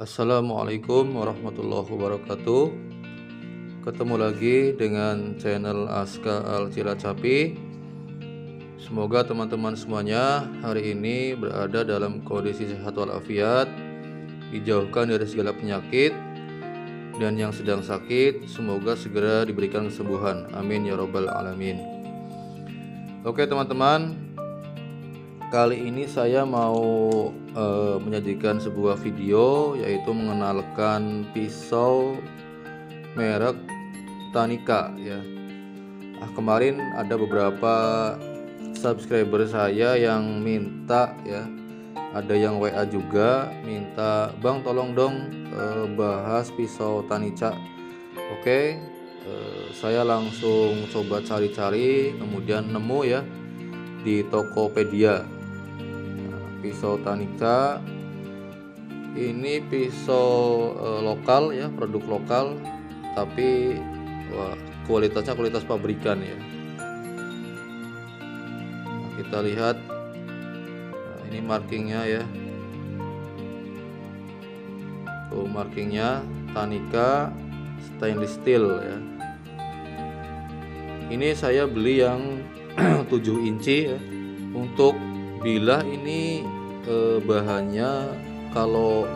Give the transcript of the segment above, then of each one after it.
Assalamualaikum warahmatullahi wabarakatuh. Ketemu lagi dengan channel Aska Al Cilacapi. Semoga teman-teman semuanya hari ini berada dalam kondisi sehat walafiat, dijauhkan dari segala penyakit, dan yang sedang sakit semoga segera diberikan kesembuhan. Amin ya robbal alamin. Oke teman-teman, kali ini saya mau menyajikan sebuah video, yaitu mengenalkan pisau merek Tanika ya. Kemarin ada beberapa subscriber saya yang minta ya, ada yang WA juga minta, "Bang tolong dong bahas pisau Tanica." Oke, saya langsung coba cari-cari, kemudian nemu ya di Tokopedia. Pisau Tanica ini pisau lokal ya, produk lokal, tapi kualitasnya kualitas pabrikan ya. Kita lihat, ini markingnya ya, tuh markingnya Tanica stainless steel ya. Ini saya beli yang 7 inci ya, untuk bilah ini bahannya, kalau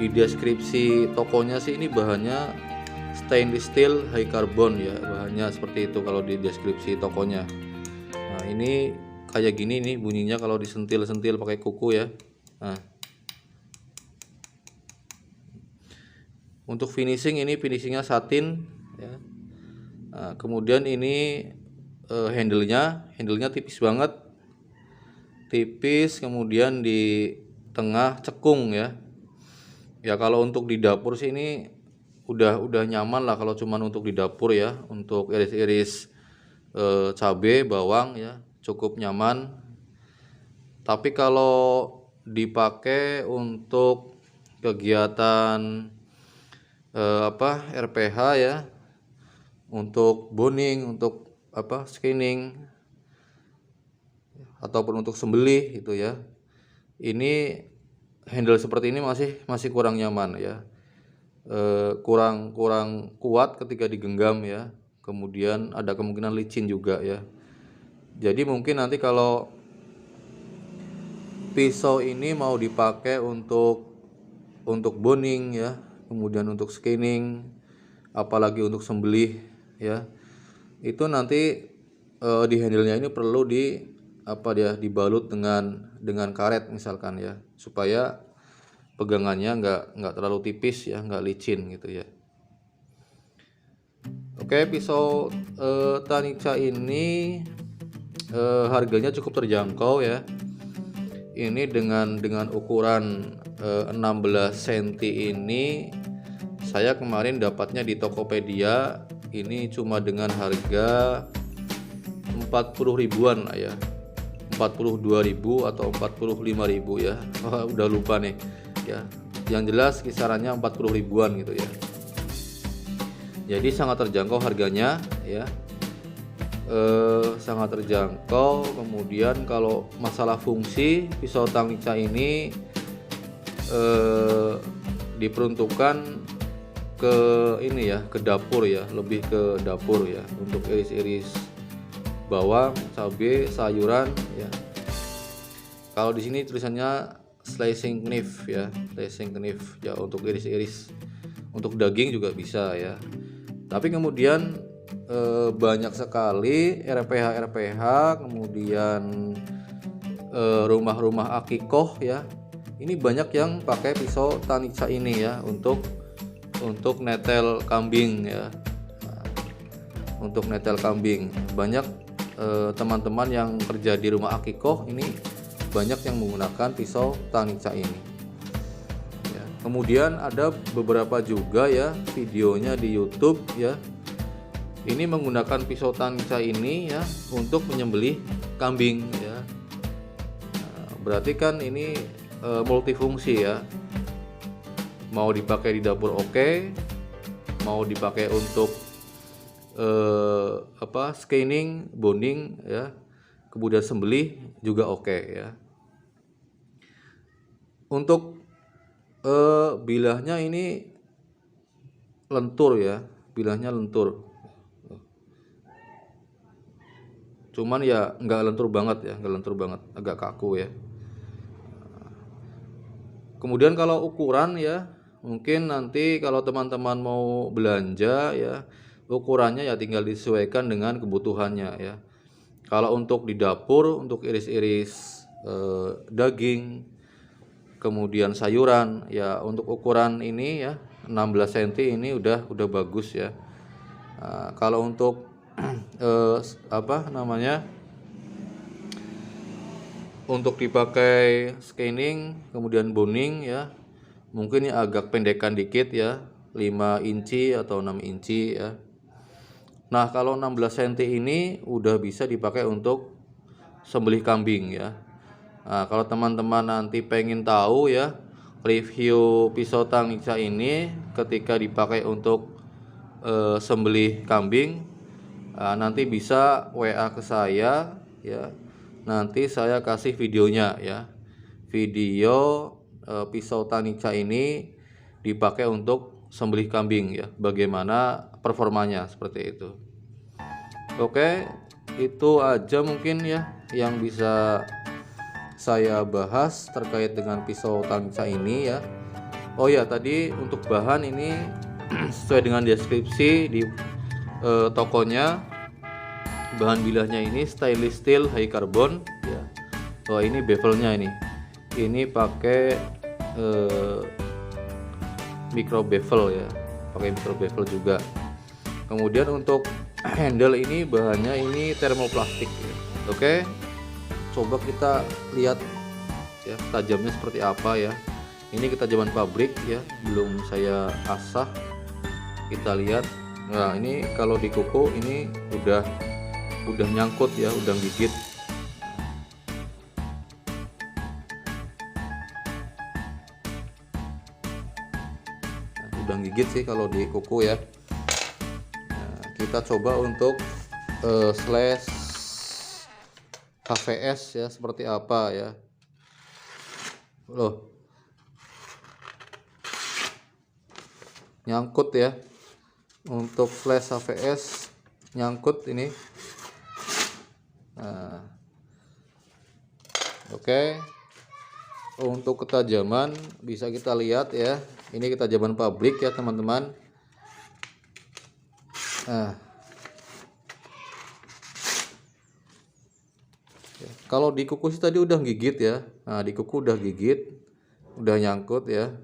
di deskripsi tokonya sih ini bahannya stainless steel high carbon ya, bahannya seperti itu kalau di deskripsi tokonya. Nah ini kayak gini nih bunyinya kalau disentil-sentil pakai kuku ya. Nah untuk finishing, ini finishingnya satin ya. Nah, kemudian ini handlenya tipis banget, tipis, kemudian di tengah cekung ya. Ya kalau untuk di dapur sih ini udah nyaman lah, kalau cuman untuk di dapur ya, untuk iris-iris cabai, bawang ya, cukup nyaman. Tapi kalau dipakai untuk kegiatan RPH ya, untuk boning, untuk skinning, ataupun untuk sembelih gitu ya, ini handle seperti ini masih kurang nyaman ya, kurang kuat ketika digenggam ya, kemudian ada kemungkinan licin juga ya. Jadi mungkin nanti kalau pisau ini mau dipakai untuk boning ya, kemudian untuk skinning, apalagi untuk sembelih ya, itu nanti di handle-nya ini perlu dibalut dengan karet misalkan ya, supaya pegangannya nggak terlalu tipis ya, nggak licin gitu ya. Oke, pisau Tanica ini harganya cukup terjangkau ya. Ini dengan ukuran 16 cm ini, saya kemarin dapatnya di Tokopedia ini cuma dengan harga 40 ribuan lah ya, 42.000 atau 45.000 ya. Udah lupa nih ya, yang jelas kisarannya 40 ribuan gitu ya. Jadi sangat terjangkau harganya ya, sangat terjangkau. Kemudian kalau masalah fungsi, pisau Tanica ini diperuntukkan ke ini ya, ke dapur ya, lebih ke dapur ya, untuk iris-iris bawang, cabai, sayuran ya. Kalau di sini tulisannya slicing knife ya, slicing knife ya, untuk iris-iris, untuk daging juga bisa ya. Tapi kemudian banyak sekali RPH, kemudian rumah-rumah akikoh ya, ini banyak yang pakai pisau Tanica ini ya, untuk netel kambing ya. Untuk netel kambing banyak teman-teman yang kerja di rumah akikoh ini banyak yang menggunakan pisau Tanica ini ya. Kemudian ada beberapa juga ya videonya di YouTube ya, ini menggunakan pisau Tanica ini ya untuk menyembelih kambing ya. Nah, berarti kan ini multifungsi ya, mau dipakai di dapur oke, mau dipakai untuk skinning, boning ya, kemudian sembelih juga oke ya. Untuk Bilahnya ini lentur ya, bilahnya lentur. Cuman ya nggak lentur banget ya, nggak lentur banget, agak kaku ya. Kemudian kalau ukuran ya, mungkin nanti kalau teman-teman mau belanja ya, ukurannya ya tinggal disesuaikan dengan kebutuhannya ya. Kalau untuk di dapur, untuk iris-iris daging, kemudian sayuran ya, untuk ukuran ini ya 16 cm ini udah bagus ya. Nah, kalau untuk untuk dipakai scanning kemudian boning ya, mungkin ya agak pendekan dikit ya, 5 inci atau 6 inci ya. Nah, kalau 16 cm ini udah bisa dipakai untuk sembelih kambing ya. Nah, kalau teman-teman nanti pengen tahu ya review pisau tangiksa ini ketika dipakai untuk sembelih kambing, nanti bisa WA ke saya ya. Nanti saya kasih videonya ya. Video pisau tangiksa ini dipakai untuk sembelih kambing ya. Bagaimana performanya seperti itu. Oke, itu aja mungkin ya yang bisa saya bahas terkait dengan pisau tangiksa ini ya. Oh ya, tadi untuk bahan ini sesuai dengan deskripsi di tokonya, bahan bilahnya ini stainless steel high carbon ya. Oh, ini bevelnya ini pakai micro bevel ya, pakai micro bevel juga. Kemudian untuk handle ini bahannya ini thermoplastik ya. Oke, coba kita lihat ya tajamnya seperti apa ya. Ini ketajaman pabrik ya, belum saya asah. Kita lihat. Nah, ini kalau di kuku ini udah nyangkut ya, udah gigit. Nah, udah gigit sih kalau di kuku ya. Nah, kita coba untuk slash HVS ya seperti apa ya. Loh, nyangkut ya, untuk flash HVS nyangkut ini. Nah, oke. Untuk ketajaman bisa kita lihat ya, ini ketajaman pabrik ya teman-teman. Nah, kalau di kuku sih tadi udah gigit ya. Nah, di kuku udah gigit, udah nyangkut ya.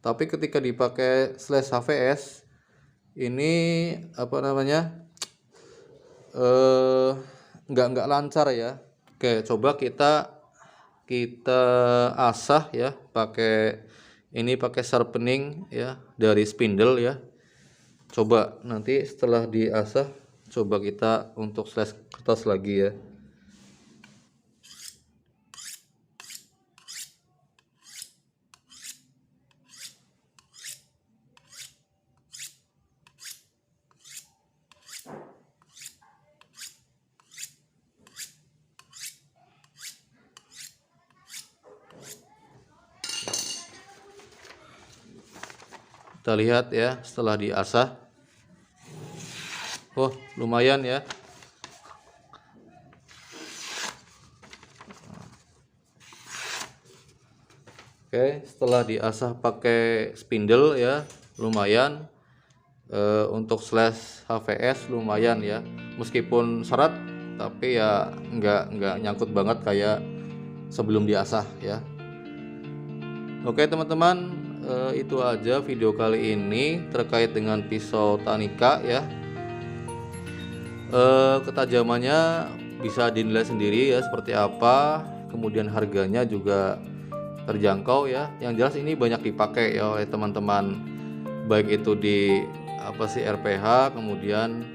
Tapi ketika dipakai slash HVS ini nggak lancar ya. Oke, coba kita asah ya pakai sharpening ya dari spindle ya. Coba nanti setelah diasah, coba kita untuk slash kertas lagi ya. Kita lihat ya setelah diasah. Oh, lumayan ya. Oke, setelah diasah pakai spindle ya, lumayan. Untuk slash HVS lumayan ya. Meskipun seret, tapi ya nggak nyangkut banget kayak sebelum diasah ya. Oke teman-teman, itu aja video kali ini terkait dengan pisau Tanika ya. Ketajamannya bisa dinilai sendiri ya seperti apa, kemudian harganya juga terjangkau ya. Yang jelas ini banyak dipakai ya oleh teman-teman, baik itu di RPH, kemudian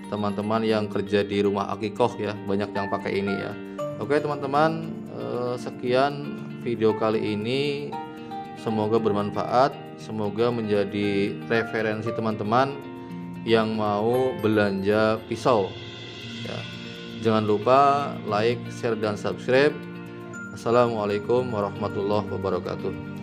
teman-teman yang kerja di rumah akikoh ya, banyak yang pakai ini ya. Oke teman-teman, sekian video kali ini, semoga bermanfaat, semoga menjadi referensi teman-teman yang mau belanja pisau ya. Jangan lupa like, share, dan subscribe. Assalamualaikum warahmatullahi wabarakatuh.